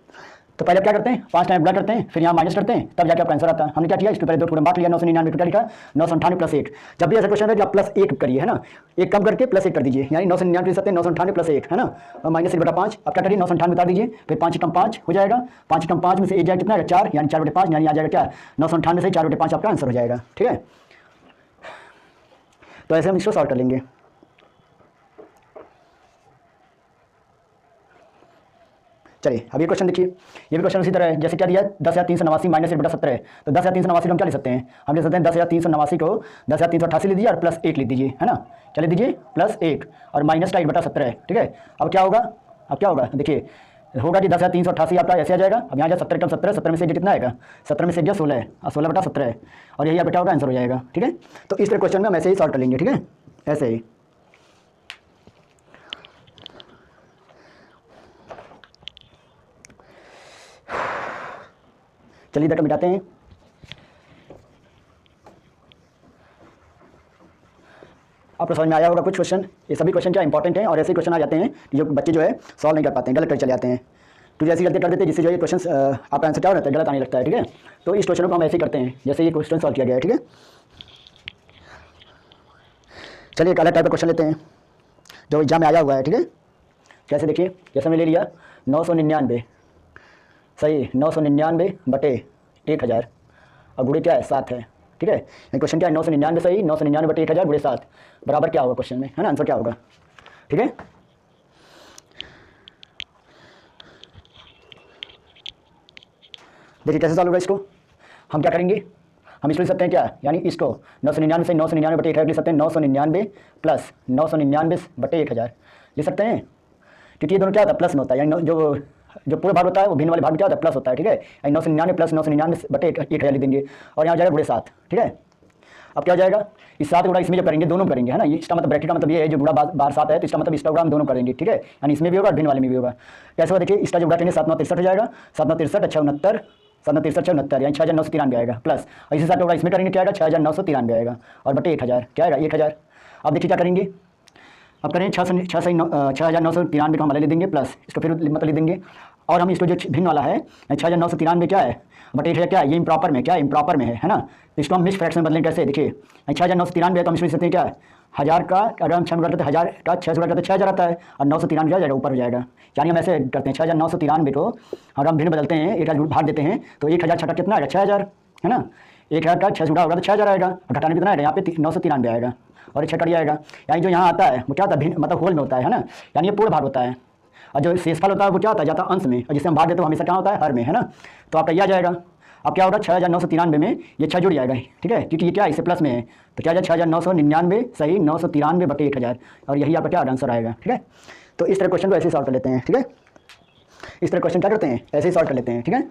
तो पहले क्या करते हैं 5 टाइम गुणा करते हैं, फिर यहाँ माइनस करते हैं, तब जाके आपका आंसर आता है। हमने क्या किया, इसके पहले 2 टुकड़े बांट लिया, 999 क्या लिखा 998 प्लस 1। जब भी ऐसा क्वेश्चन है आप प्लस 1 करिए, है ना, एक कम करके प्लस 1 कर दीजिए, यानी 999 सकते हैं 998 प्लस 1, है ना, और माइनस 1/5। अब क्या करिए 998 उतार दीजिए, फिर 5 कम 5 हो जाएगा, 5 कम 5 में से 1 जाएगा कितना आएगा 4, यानी 4/5, यानी आ जाएगा क्या 998 से 4/5 आपका आंसर हो जाएगा, ठीक है। तो ऐसे हम इसको सॉल्व कर लेंगे। चलिए अब ये क्वेश्चन देखिए, ये भी क्वेश्चन उसी तरह है। जैसे क्या दिया है 10,389 माइनस 1/17, तो 10,389 को हम क्या ले सकते हैं, हम ले सकते हैं 10,389 को 10,388 ले दीजिए और प्लस 1 लिख दीजिए, है ना। क्या लिख दीजिए प्लस 1 और माइनस का 1/17, ठीक है। अब क्या होगा, देखिए होगा कि 10,388 आपका ऐसे आ जाएगा। अब यहाँ जाए 70 कम 17, 17 में से कितना आएगा, 17 में से गया 16 और 16/17 और यही बेटा होगा आंसर हो जाएगा, ठीक है। तो इस तरह क्वेश्चन में हम ऐसे ही सॉल्व कर लेंगे, ठीक है, ऐसे ही। चलिए इधर मिटाते हैं। आपको समझ में आया होगा कुछ क्वेश्चन। ये सभी क्वेश्चन क्या इंपॉर्टेंट हैं और ऐसे क्वेश्चन आ जाते हैं जो बच्चे जो है सॉल्व नहीं कर पाते हैं, गलत कर चले जाते हैं। तो ऐसी गलती कर देते हैं जिससे जो ये क्वेश्चन आपका आंसर क्या हो जाता है, गलत आने लगता है। ठीक है, तो इस क्वेश्चन को हम ऐसे ही करते हैं जैसे ये क्वेश्चन सॉल्व किया गया है। ठीक है, चलिए एक अलग टाइप का क्वेश्चन लेते हैं जो एग्जाम में आया हुआ है। ठीक है, कैसे देखिए, जैसे हमने ले लिया 999, सही 999 बटे 1000 और गुणे क्या है 7 है। ठीक है, क्वेश्चन क्या है 999 सही 999 बटे 1000 गुणे 7 बराबर क्या होगा क्वेश्चन में, है ना, आंसर क्या होगा। ठीक है, देखिए कैसे सॉल्व होगा इसको। हम क्या करेंगे, हम इसको लिख सकते हैं क्या, यानी इसको 999 से 999 बटे 1000 लिख सकते हैं 999 प्लस 999 बटे 1000 लिख सकते हैं, क्योंकि ये दोनों क्या होता है प्लस में होता है, यानी जो पूरा भाग होता है वो भिन्न वाले भाग में क्या होता है प्लस होता है। ठीक है, यानी 999 प्लस 999 बटे 1000 लिख देंगे और यहाँ जाएगा गुणे 7। ठीक है, अब क्या हो जाएगा, इस 7 गुणा इसमें जो करेंगे दोनों करेंगे, है ना, इसका मतलब ब्रैकेट का मतलब ये है जो गुणा बार 7 है तो इसका मतलब इसका गुणा हम दोनों करेंगे। ठीक है, यानी इसमें भी होगा और भिन्न वाले में भी होगा। कैसे होगा देखिए, इसका जो गुणा करेंगे 7 9 63 हो जाएगा, 7 9 63 अच्छा 69, 7 9 63 69 यानी 6993 आएगा, प्लस इसी 7 गुणा इसमें करेंगे क्या आएगा 6993 आएगा और बटे 1000 क्या आएगा 1000। अब देखिए क्या करेंगे, अब करेंगे 6993 को हम ले देंगे प्लस इसको फिर मतलब लिख देंगे और हम इसको जो भिन्न वाला है 6993 क्या है बटे 1000 क्या है, ये इम्प्रॉपर में क्या है, इम्प्रॉपर में है ना, तो इसको हम मिक्स फ्रैक्शन में बदलेंगे। कैसे देखिए 6993 है तो हम इसमें सकते हैं क्या है 1000 का, अगर हम 6 करते हैं 1000 का 6 से करते 6000 आता है और 993 आ जाएगा ऊपर हो जाएगा, यानी हम ऐसे करते हैं 6993 को अगर हम भिन्न बदलते हैं 1000 भाग देते हैं तो 1000 छठा कितना आएगा 6000, है ना, 1000 का 6 से होगा तो 6000 आएगा और घटाने कितना आएगा यहाँ पे 993 आएगा और ये 6 कट जाएगा, यानी जो यहाँ आता है वो क्या होता है भिन्न मतलब होल में होता है ना, यानी ये पूर्ण भाग होता है और जो शेषफल होता है वो क्या होता है जाता है अंश में और जिससे हम भाग देते हैं हमेशा क्या होता है हर में, है ना, तो आपका यह आ जाएगा। अब क्या होगा 6993 में ये 6 जुड़ जाएगा, ठीक है, क्योंकि ये क्या है इससे प्लस में है तो क्या आ जाएगा 6999 सही 993 बटे 1000 और यही आपका क्या आंसर आएगा। ठीक है, तो इस तरह क्वेश्चन को ऐसे ही सॉल्व कर लेते हैं। ठीक है, इस तरह क्वेश्चन क्या करते हैं ऐसे ही सॉल्व कर लेते हैं। ठीक है,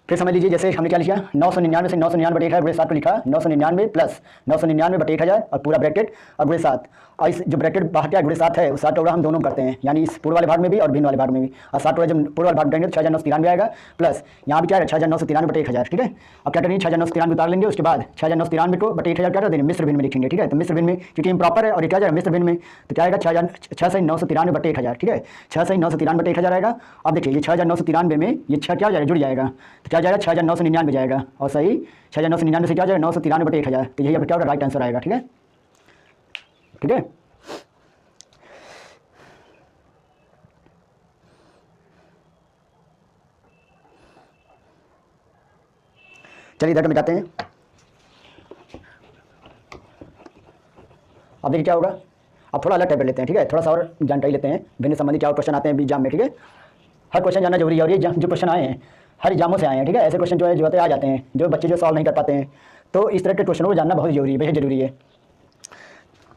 फिर समझ लीजिए जैसे हमने क्या लिखा 999 से 999 बटे 1000 गुणे 7 को लिखा 999 प्लस 999 बटे 1000 और पूरा ब्रैकेट और गुणे 7 और इस जो ब्रैकेट बाहर क्या गुणे 7 है उस 7 टोड़ा हम दोनों करते हैं, यानी इस पूर्व वाले भाग में भी और भिन्न वाले भाग में भी, और 7 टोड़ा जब पूर्व वाले भाग करेंगे तो 6993 आएगा प्लस यहाँ भी क्या है 6993 बटे 1000। ठीक है, अब क्या करेंगे 6993 उतार लेंगे, उसके बाद 6993 को बटे 1000 क्या कर देंगे मिश्र भिन्न में लिखेंगे। ठीक है, तो मिश्र भिन्न में क्योंकि इम्प्रॉपर है और ये क्या जाएगा मिश्र भिन्न में तो क्या आएगा 6993 बटे 1000। ठीक है, 6993 बटे 1000 आएगा। अब देखिए ये 6993 में ये 6 क्या हो जाएगा जुड़ जाएगा तो क्या जाएगा 6999 जाएगा और सही 6999 से क्या जाएगा 993 बटे 1000 तो यही आपका क्या होगा राइट आंसर आएगा। ठीक है, ठीक है, चलिए इधर मिटाते हैं। अब देखिए क्या होगा, अब थोड़ा अलग टाइप लेते हैं। ठीक है, थोड़ा सा और जानकारी लेते हैं भिन्न संबंधी क्या क्वेश्चन आते हैं एग्जाम में। ठीक है, हर क्वेश्चन जानना जरूरी है और ये जो क्वेश्चन आए हैं हर एग्जामों से आए हैं। ठीक है, ऐसे क्वेश्चन जो है जो आ जाते हैं जो बच्चे जो सॉल्व नहीं कर पाते हैं, तो इस तरह के क्वेश्चनों को जानना बहुत जरूरी है, बेहद जरूरी है।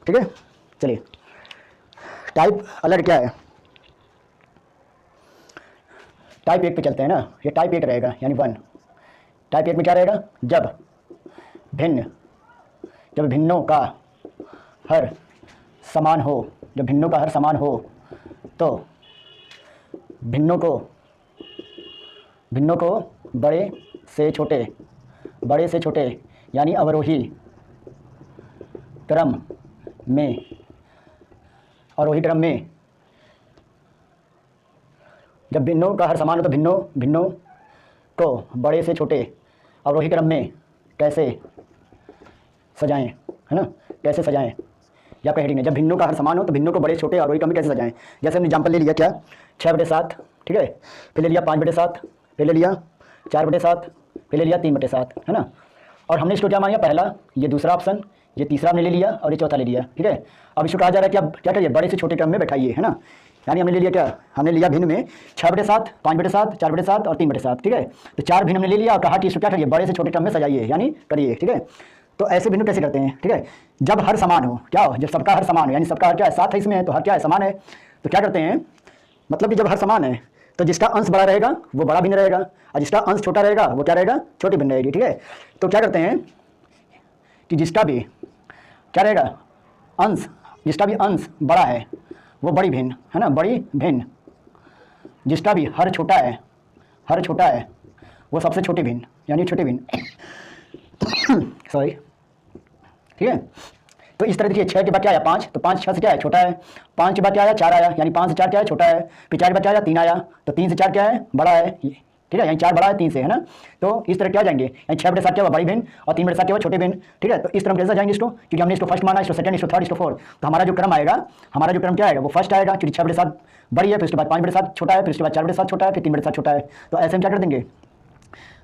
ठीक है, चलिए टाइप अलग क्या है, टाइप 1 पे चलते हैं ना, ये टाइप 1 रहेगा यानी 1। टाइप 1 में क्या रहेगा, जब भिन्नों का हर समान हो, जब भिन्नों का हर समान हो तो भिन्नों को बड़े से छोटे यानी अवरोही क्रम में जब भिन्नों का हर समान हो तो भिन्नों को बड़े से छोटे अवरोही क्रम में कैसे सजाएं, है ना, कैसे सजाएं या कह रही जब भिन्नों का हर समान हो तो भिन्नों को बड़े छोटे अवरोही क्रम में कैसे सजाएं। जैसे हमने एग्जाम्पल ले लिया क्या 6/7, ठीक है, फिर ले लिया 5/7, फिर ले लिया 4/7, फिर ले लिया 3/7, है ना, और हमने इसको क्या मान लिया पहला, ये दूसरा ऑप्शन, ये तीसरा हमने ले लिया और ये चौथा ले लिया। ठीक है, अब इसको कहा जा रहा है कि अब क्या करिए बड़े से छोटे क्रम में बैठाइए, है ना, यानी हमने ले लिया क्या, हमने लिया भिन्न में 6/7, 5/7, 4/7 और 3/7। ठीक है, तो 4 भिन्न हमने ले लिया और कहा कि इसको क्या करिए बड़े से छोटे क्रम में सजाइए यानी करिए। ठीक है, तो ऐसे भिन्न कैसे करते हैं। ठीक है, जब हर समान हो, क्या हो, जब सबका हर समान हो, यानी सबका हर क्या है 7 है इसमें है तो हर क्या है समान है, तो क्या करते हैं मतलब कि जब हर समान है तो जिसका अंश बड़ा रहेगा वो बड़ा भिन्न रहेगा और जिसका अंश छोटा रहेगा वो क्या रहेगा छोटी भिन्न रहेगी। ठीक है, तो क्या करते हैं कि जिसका भी क्या रहेगा अंश, जिसका भी अंश बड़ा है वो बड़ी भिन्न, है ना, बड़ी भिन्न, जिसका भी हर छोटा है वो सबसे छोटी भिन्न यानी छोटी भिन्न सॉरी। ठीक है, तो इस तरह देखिए 6 के बाद क्या आया 5, तो 5 6 से क्या है छोटा है, 5 के बाद क्या आया 4 आया, यानी 5 से 4 क्या है छोटा है, फिर 4 के बाद क्या आया 3 आया, तो 3 से 4 क्या है बड़ा है, ठीक है, यानी 4 बड़ा है 3 से, है ना। तो इस तरह क्या जाएंगे, यानी 6/7 क्या हुआ बड़ी भिन्न और 3/7 क्या हुआ छोटे भिन्न, ठीक है। तो इस तरह कैसे जाएंगे इसको, क्योंकि हमने इसको फर्स्ट माना, इसको सेकंड, इसको थर्ड, इसको फोर्थ, तो हमारा जो क्रम आएगा, हमारा जो क्रम क्या आएगा वो फर्स्ट आएगा, क्योंकि 6/7 बड़ी है, फिर उसके बाद 5/7 छोटा है, फिर उसके बाद 4/7 छोटा है, फिर 3/7 छोटा है। तो ऐसे हम क्या कर देंगे,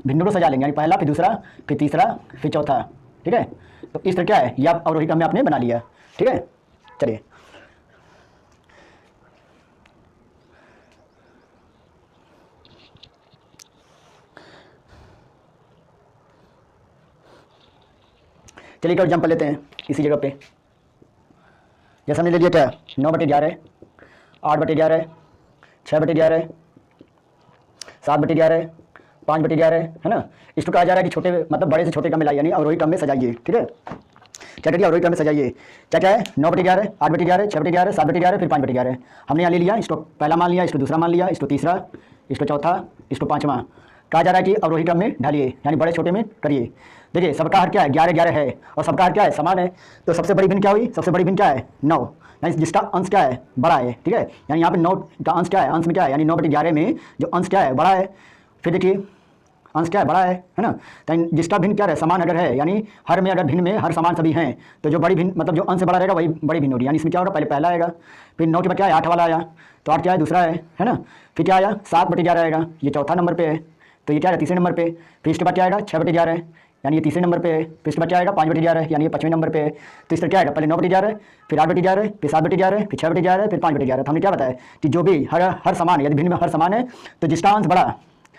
भिन्नों को सजा लेंगे, यानी पहला फिर दूसरा फिर तीसरा फिर चौथा, ठीक है। तो इस तरह क्या है ये आप अवरोही क्रम में आपने बना लिया, ठीक है। चलिए चलिए एक और एग्जाम्पल लेते हैं इसी जगह पे। जैसा हमने ले लिया क्या 9/11, 8/11, 6/11, 7/11, 5/11, है ना। इसको कहा जा रहा है कि छोटे मतलब बड़े से छोटे क्रम में लाइए, यानी अवरोही क्रम में सजाइए, ठीक है। क्या करिए अवरोही क्रम में सजाइए, क्या क्या है 9/11, 8/11, 6/11, 7/11, फिर 5/11। हमने यहाँ ले लिया, इसको पहला मान लिया, इसको दूसरा मान लिया, इसको तीसरा, इसको चौथा, इसको पाँचवा। कहा जा रहा है कि अवरोही क्रम में ढालिए, यानी बड़े छोटे में करिए। देखिए सबका हर क्या है 11/11 है और सबका हर क्या है समान है, तो सबसे बड़ी भिन्न क्या हुई, सबसे बड़ी भिन्न क्या है 9, यानी जिसका अंश क्या है बड़ा है, ठीक है। यानी यहाँ पे 9 का अंश क्या है, अंश में क्या है, यानी 9/11 में जो अंश क्या है बड़ा है। फिर देखिए अंश क्या है बड़ा है ना, तो जिसका भिन्न क्या है समान अगर है, यानी हर में अगर भिन्न में हर समान सभी हैं, तो जो बड़ी भिन्न मतलब जो अंश बड़ा रहेगा वही बड़ी भिन्न होगी। यानी इसमें क्या होगा पहले पहला आएगा, फिर 9 के बाद क्या है 8 वाला आया, तो 8 क्या है दूसरा है ना। फिर क्या आया 7/11 आएगा, ये चौथा नंबर पे है, तो ये क्या है तीसरे नंबर पे। फिर इसके बाद क्या आएगा 6/11, यानी ये तीसरे नंबर पे है। फिर इसके बाद क्या आएगा 5/11, यानी ये 5वें नंबर पे है। तो इस तरह क्या आएगा पहले 9/11, फिर 8/11, फिर 7/11, फिर 6/11, फिर 5/11। तो हमने क्या बताया कि जो भी हर समान यदि भिन्न में हर समान है, तो जिसका अंश बड़ा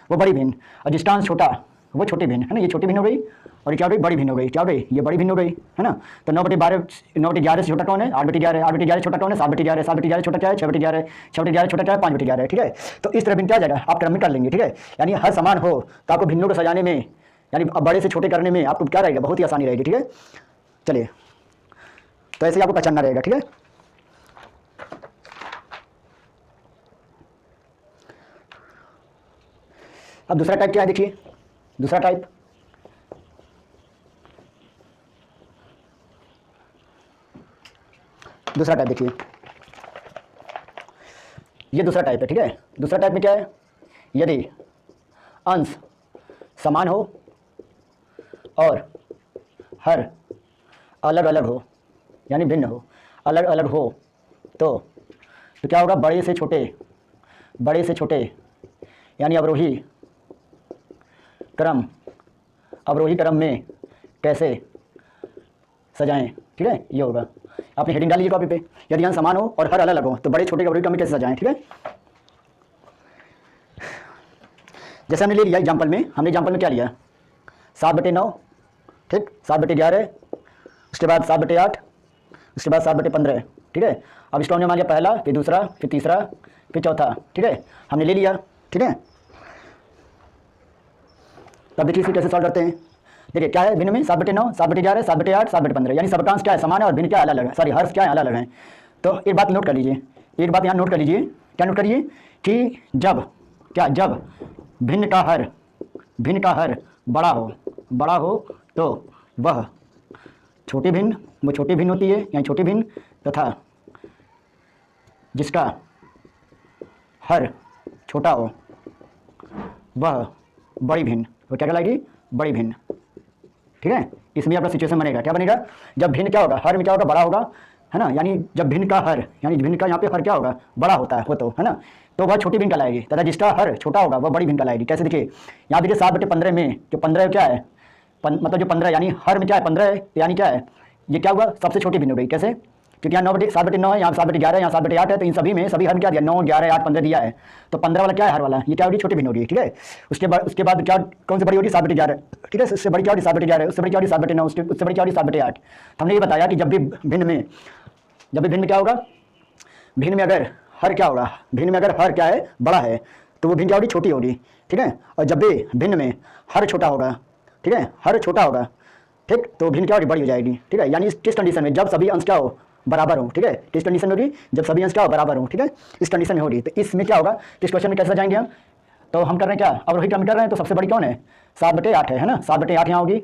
वो बड़ी भिन्न और जिसका अंश छोटा वो छोटी भिन्न, है ना। ये छोटी भिन्न हो गई और ये क्या हो गई बड़ी भिन्न हो गई, क्या हो गई ये बड़ी भिन्न हो गई, है ना। तो 9/12 9/11 से छोटा कौन है 8/11, 8/11 छोटा कौन है 7/11, 7/11 छोटा क्या है 6/11, 6/11 छोटा क्या है 5/11, ठीक है। तो इस तरह भिन्न क्या आ जाएगा आप क्रम में कर लेंगे, ठीक है। यानी हर समान हो तो आपको भिन्नों को सजाने में, यानी बड़े से छोटे करने में आपको क्या रहेगा बहुत ही आसानी रहेगी, ठीक है। चलिए तो ऐसे ही आपको पहचानना रहेगा, ठीक है। अब दूसरा टाइप क्या है देखिए, दूसरा टाइप देखिए, ये दूसरा टाइप है, ठीक है। दूसरा टाइप में क्या है, यदि अंश समान हो और हर अलग अलग हो, यानी भिन्न हो अलग अलग हो, तो क्या होगा बड़े से छोटे यानी अवरोही क्रम में कैसे सजाएं, ठीक है। ये होगा आपने हेडिंग डाल लीजिए कॉपी पे, यदि अंश समान हो और हर अलग अलग हो तो बड़े छोटे अवरोही क्रम में कैसे सजाएं, ठीक है। जैसे हमने ले लिया एग्जाम्पल में, हमने एग्जाम्पल में क्या लिया 7/9, ठीक, 7/11, उसके बाद 7/8, उसके बाद 7/15, ठीक है। अब इसको हमने मान लिया पहला फिर दूसरा फिर तीसरा फिर चौथा, ठीक है, हमने ले लिया, ठीक है। तब देखिए इसको कैसे सॉल्व करते हैं। देखिए क्या है भिन्न में 7/9, 7/11, 7/8, 7/15, यानी सबका अंश क्या है समान है और भिन्न क्या अलग है, सॉरी हर्ष क्या है अलग अलग है। तो एक बात नोट कर लीजिए, एक बात यहाँ नोट कर लीजिए, क्या नोट करिए कि जब भिन्न का हर बड़ा हो तो वह छोटी भिन्न होती है, यानी छोटी भिन्न, तथा जिसका हर छोटा हो वह बड़ी भिन्न, वो क्या कहलाएगी बड़ी भिन्न, ठीक है। इसमें आपका सिचुएशन बनेगा, क्या बनेगा जब भिन्न क्या होगा हर में क्या होगा बड़ा होगा, है ना। यानी जब भिन्न का हर, यानी भिन्न का यहाँ पे हर क्या होगा बड़ा होता है वो तो, है ना, तो वह छोटी भिन्न कहलाएगी, तथा जिसका हर छोटा होगा वह बड़ी भिन्न कहलाएगी। कैसे देखिए यहाँ देखिए 7/15 में जो 15 क्या है मतलब जो 15 यानी हर में क्या है 15 है, यानी क्या है ये क्या हुआ सबसे छोटी भिन्न हो गई। कैसे, क्योंकि यहाँ 7/9 है, यहाँ 7/11, यहाँ 7/8 है, तो इन सभी में सभी हर में क्या दिया 9, 11, 8, 15 दिया है, तो 15 वाला क्या है हर वाला, ये क्या होगी छोटी भिन्न होगी, ठीक है। उसके बाद क्या कौन सी बड़ी होगी 7/11, ठीक है, उससे बड़ी क्या होगी 7/11, उससे बड़ी क्या होगी 7/9, उससे बड़ी क्या होगी 7/8। हमने ये बताया कि जब भी भिन्न में क्या होगा, भिन्न में अगर हर क्या होगा, भिन्न में अगर हर क्या है बड़ा है तो वो भिन्न क्या होगी छोटी होगी, ठीक है। और जब भी भिन्न में हर छोटा होगा, ठीक है, हर छोटा होगा, ठीक, तो भिन्न क्या होगी बड़ी हो जाएगी, ठीक है। यानी किस कंडीशन में जब सभी अंश क्या हो बराबर हो, ठीक है, किस कंडीशन में होगी जब सभी अंश क्या हो बराबर हो, ठीक है, इस कंडीशन में होगी। तो इसमें क्या होगा इस क्वेश्चन में कैसे जाएंगे हम, तो हम कर रहे हैं क्या अवरोही क्रम कर रहे हैं, तो सबसे बड़ी कौन है 7/8 है ना, 7/8 यहाँ होगी,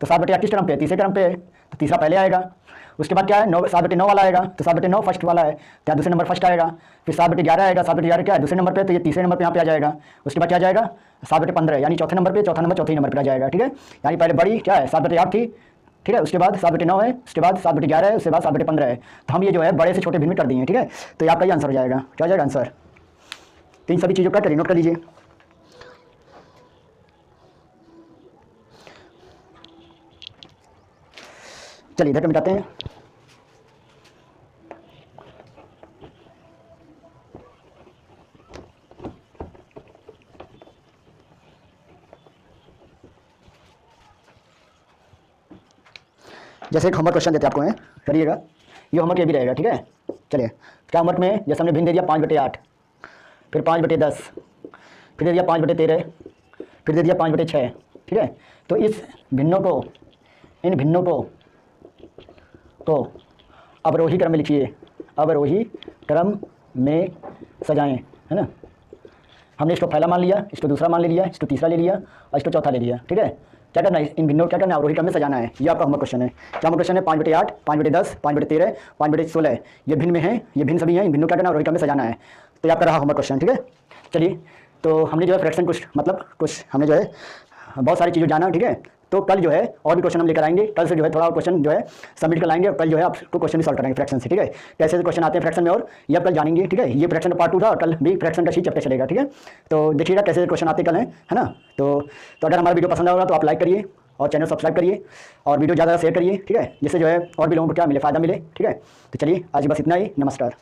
तो 7/8 किस क्रम पे है तीसरे क्रम पे है, तो तीसरा पहले आएगा। उसके बाद क्या है, 7/9 वाला आएगा, तो 7/9 फर्स्ट वाला है, तो यहाँ दूसरे नंबर फर्स्ट आएगा। फिर 7/11 आएगा, 7/11 क्या है दूसरे नंबर पे, तो ये तीसरे नंबर पे यहाँ पे आ जाएगा। उसके बाद क्या जाएगा 7/15, यानी चौथे नंबर पे, चौथा नंबर चौथे नंबर पर आ जाएगा, ठीक है। यानी पहले बड़ी क्या है 7/8 थी, ठीक है, उसके बाद 7/9 है, उसके बाद 7/11 है, उसके बाद 7/15 है। तो हम ये जो है बड़े से छोटे भिन्न में कर दिए, ठीक है। तो ये आपका ये आंसर हो जाएगा, क्या हो जाएगा आंसर। तो इन सभी चीज़ों का नोट कर लीजिए। चलिए इधर पे मिटाते हैं। जैसे एक होमवर्क क्वेश्चन देते हैं आपको, हैं करिएगा, ये होमवर्क ये भी रहेगा, ठीक है। चलिए क्या होमवर्क में जैसे हमने भिन्न दे दिया 5/8, फिर 5/10, फिर दे दिया 5/13, फिर दे दिया 5/6, ठीक है। तो इस भिन्नों को, इन भिन्नों को तो अवरोही क्रम में लिखिए, अवरोही क्रम में सजाएं, है ना। हमने इसको पहला मान लिया, इसको दूसरा मान ले लिया, इसको तीसरा ले लिया और इसको चौथा ले लिया, ठीक है। क्या करना है, इन भिन्नों क्या करना है, अवरोही क्रम में सजाना है। ये आपका होमवर्क क्वेश्चन है। क्या होमवर्क क्वेश्चन है, 5/8, 5/10, 5/13, 5/16, ये भिन्न में है, ये भिन्न सभी हैं, इन भिन्नों क्या करना है, अवरोही क्रम में सजाना है। तो ये आपका रहा होमवर्क क्वेश्चन, ठीक है। चलिए तो हमने जो है फ्रैक्शन कुछ हमने जो है बहुत सारी चीज़ें जाना, ठीक है। तो कल जो है और भी क्वेश्चन हम लेकर आएंगे, कल से जो है थोड़ा क्वेश्चन जो है सबमिट कर लाएंगे और कल जो है आपको क्वेश्चन भी सॉल्व कराएंगे फ्रैक्शन से, ठीक है। कैसे क्वेश्चन आते हैं फ्रैक्शन में और ये आप कल जानेंगे, ठीक है। ये फ्रैक्शन का पार्ट 2 था और कल भी फ्रैक्शन का शीट चैप्टर चलेगा, ठीक है। तो देखिएगा कैसे क्वेश्चन आते कल हैं, है ना। तो अगर हमारा वीडियो पसंद आएगा तो आप लाइक करिए और चैनल सब्सक्राइब करिए और वीडियो ज़्यादा शेयर करिए, ठीक है, जिससे जो है और भी लोगों को क्या मिले, फ़ायदा मिले, ठीक है। तो चलिए आज बस इतना ही, नमस्कार।